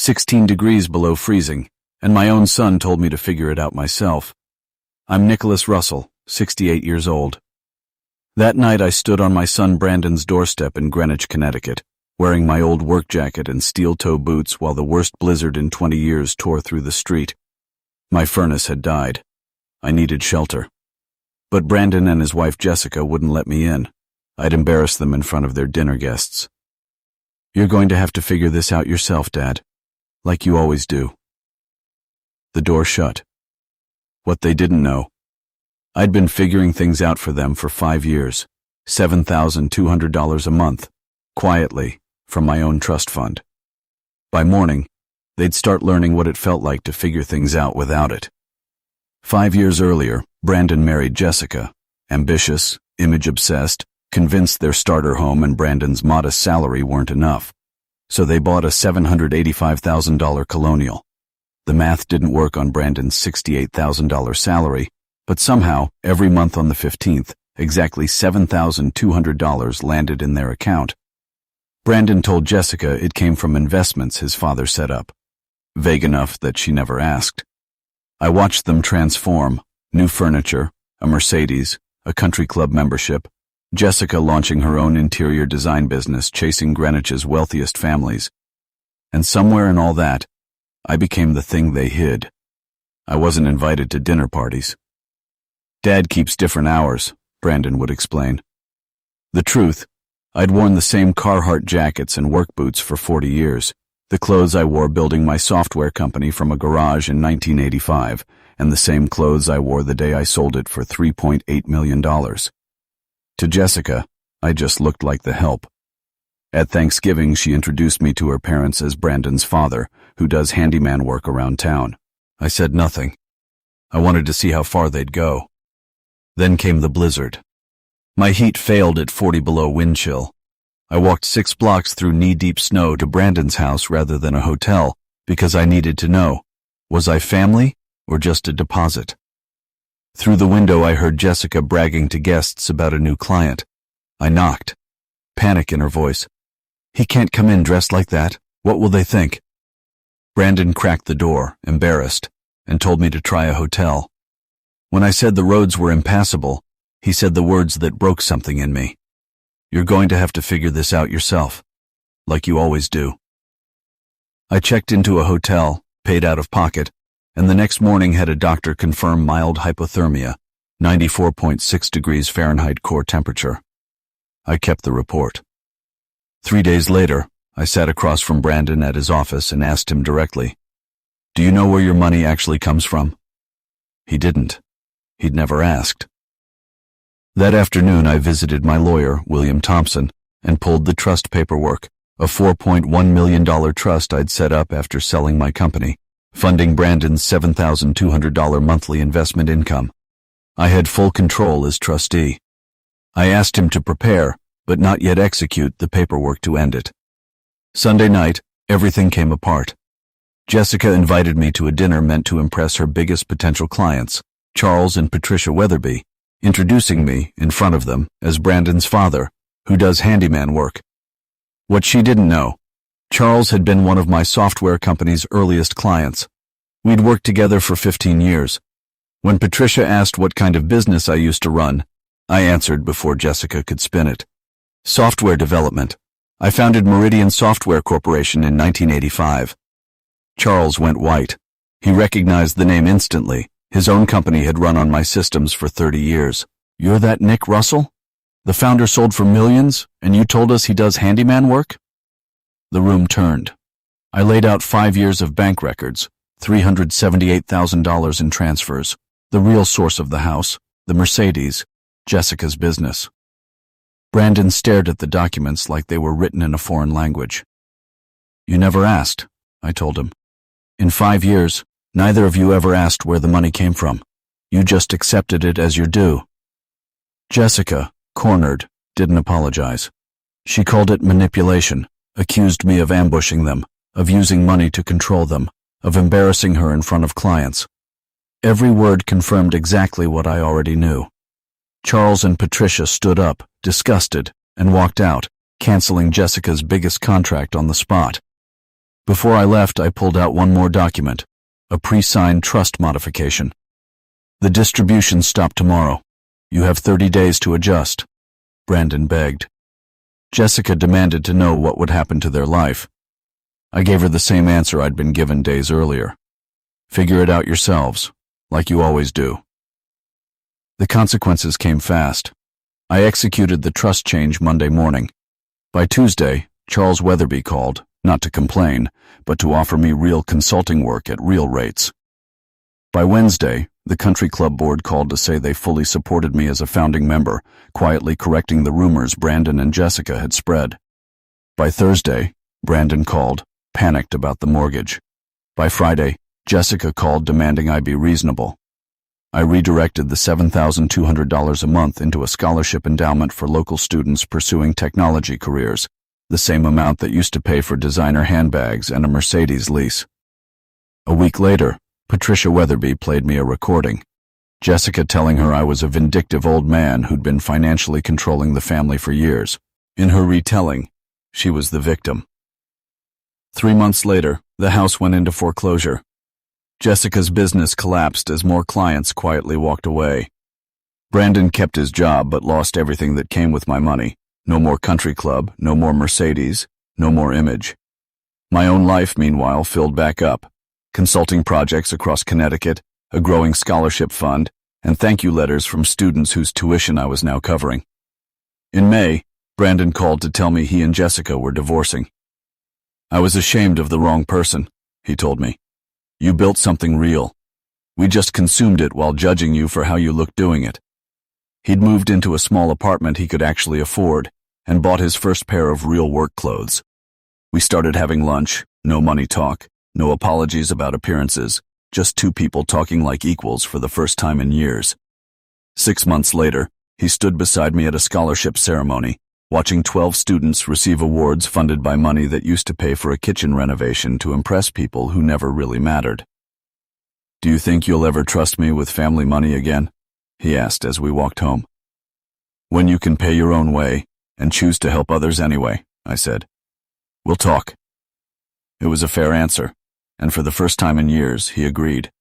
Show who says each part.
Speaker 1: 16 degrees below freezing, and my own son told me to figure it out myself. I'm Nicholas Russell, 68 years old. That night I stood on my son Brandon's doorstep in Greenwich, Connecticut, wearing my old work jacket and steel-toe boots while the worst blizzard in 20 years tore through the street. My furnace had died. I needed shelter. But Brandon and his wife Jessica wouldn't let me in. I'd embarrass them in front of their dinner guests. "You're going to have to figure this out yourself, Dad, like you always do." The door shut. What they didn't know, I'd been figuring things out for them for 5 years, $7,200 a month, quietly, from my own trust fund. By morning, they'd start learning what it felt like to figure things out without it. 5 years earlier, Brandon married Jessica, ambitious, image-obsessed, convinced their starter home and Brandon's modest salary weren't enough. So they bought a $785,000 colonial. The math didn't work on Brandon's $68,000 salary, but somehow, every month on the 15th, exactly $7,200 landed in their account. Brandon told Jessica it came from investments his father set up, vague enough that she never asked. I watched them transform: new furniture, a Mercedes, a country club membership, Jessica launching her own interior design business, chasing Greenwich's wealthiest families. And somewhere in all that, I became the thing they hid. I wasn't invited to dinner parties. "Dad keeps different hours," Brandon would explain. The truth, I'd worn the same Carhartt jackets and work boots for 40 years, the clothes I wore building my software company from a garage in 1985, and the same clothes I wore the day I sold it for $3.8 million. To Jessica, I just looked like the help. At Thanksgiving, she introduced me to her parents as Brandon's father, who does handyman work around town. I said nothing. I wanted to see how far they'd go. Then came the blizzard. My heat failed at 40 below wind chill. I walked 6 blocks through knee-deep snow to Brandon's house rather than a hotel because I needed to know, was I family or just a deposit? Through the window I heard Jessica bragging to guests about a new client. I knocked, panic in her voice. "He can't come in dressed like that. What will they think?" Brandon cracked the door, embarrassed, and told me to try a hotel. When I said the roads were impassable, he said the words that broke something in me. "You're going to have to figure this out yourself, like you always do." I checked into a hotel, paid out of pocket, and the next morning had a doctor confirm mild hypothermia, 94.6 degrees Fahrenheit core temperature. I kept the report. 3 days later, I sat across from Brandon at his office and asked him directly, "Do you know where your money actually comes from?" He didn't. He'd never asked. That afternoon I visited my lawyer, William Thompson, and pulled the trust paperwork, a $4.1 million trust I'd set up after selling my company, funding Brandon's $7,200 monthly investment income. I had full control as trustee. I asked him to prepare, but not yet execute, the paperwork to end it. Sunday night, everything came apart. Jessica invited me to a dinner meant to impress her biggest potential clients, Charles and Patricia Weatherby, introducing me, in front of them, as Brandon's father, who does handyman work. What she didn't know, Charles had been one of my software company's earliest clients. We'd worked together for 15 years. When Patricia asked what kind of business I used to run, I answered before Jessica could spin it. Software development. I founded Meridian Software Corporation in 1985. Charles went white. He recognized the name instantly. His own company had run on my systems for 30 years. "You're that Nick Russell? The founder sold for millions, and you told us he does handyman work?" The room turned. I laid out 5 years of bank records, $378,000 in transfers, the real source of the house, the Mercedes, Jessica's business. Brandon stared at the documents like they were written in a foreign language. "You never asked," I told him. "In 5 years, neither of you ever asked where the money came from. You just accepted it as your due." Jessica, cornered, didn't apologize. She called it manipulation, accused me of ambushing them, of using money to control them, of embarrassing her in front of clients. Every word confirmed exactly what I already knew. Charles and Patricia stood up, disgusted, and walked out, canceling Jessica's biggest contract on the spot. Before I left, I pulled out one more document, a pre-signed trust modification. The distributions stop tomorrow. You have 30 days to adjust, Brandon begged. Jessica demanded to know what would happen to their life. I gave her the same answer I'd been given days earlier. Figure it out yourselves, like you always do. The consequences came fast. I executed the trust change Monday morning. By Tuesday, Charles Weatherby called, not to complain, but to offer me real consulting work at real rates. By Wednesday, the country club board called to say they fully supported me as a founding member, quietly correcting the rumors Brandon and Jessica had spread. By Thursday, Brandon called, panicked about the mortgage. By Friday, Jessica called demanding I be reasonable. I redirected the $7,200 a month into a scholarship endowment for local students pursuing technology careers, the same amount that used to pay for designer handbags and a Mercedes lease. A week later, Patricia Weatherby played me a recording, Jessica telling her I was a vindictive old man who'd been financially controlling the family for years. In her retelling, she was the victim. 3 months later, the house went into foreclosure. Jessica's business collapsed as more clients quietly walked away. Brandon kept his job but lost everything that came with my money. No more country club, no more Mercedes, no more image. My own life, meanwhile, filled back up. Consulting projects across Connecticut, a growing scholarship fund, and thank you letters from students whose tuition I was now covering. In May, Brandon called to tell me he and Jessica were divorcing. I was ashamed of the wrong person, he told me. You built something real. We just consumed it while judging you for how you looked doing it. He'd moved into a small apartment he could actually afford and bought his first pair of real work clothes. We started having lunch, no money talk, no apologies about appearances, just two people talking like equals for the first time in years. 6 months later, he stood beside me at a scholarship ceremony, watching 12 students receive awards funded by money that used to pay for a kitchen renovation to impress people who never really mattered. Do you think you'll ever trust me with family money again? He asked as we walked home. When you can pay your own way and choose to help others anyway, I said. We'll talk. It was a fair answer, and for the first time in years, he agreed.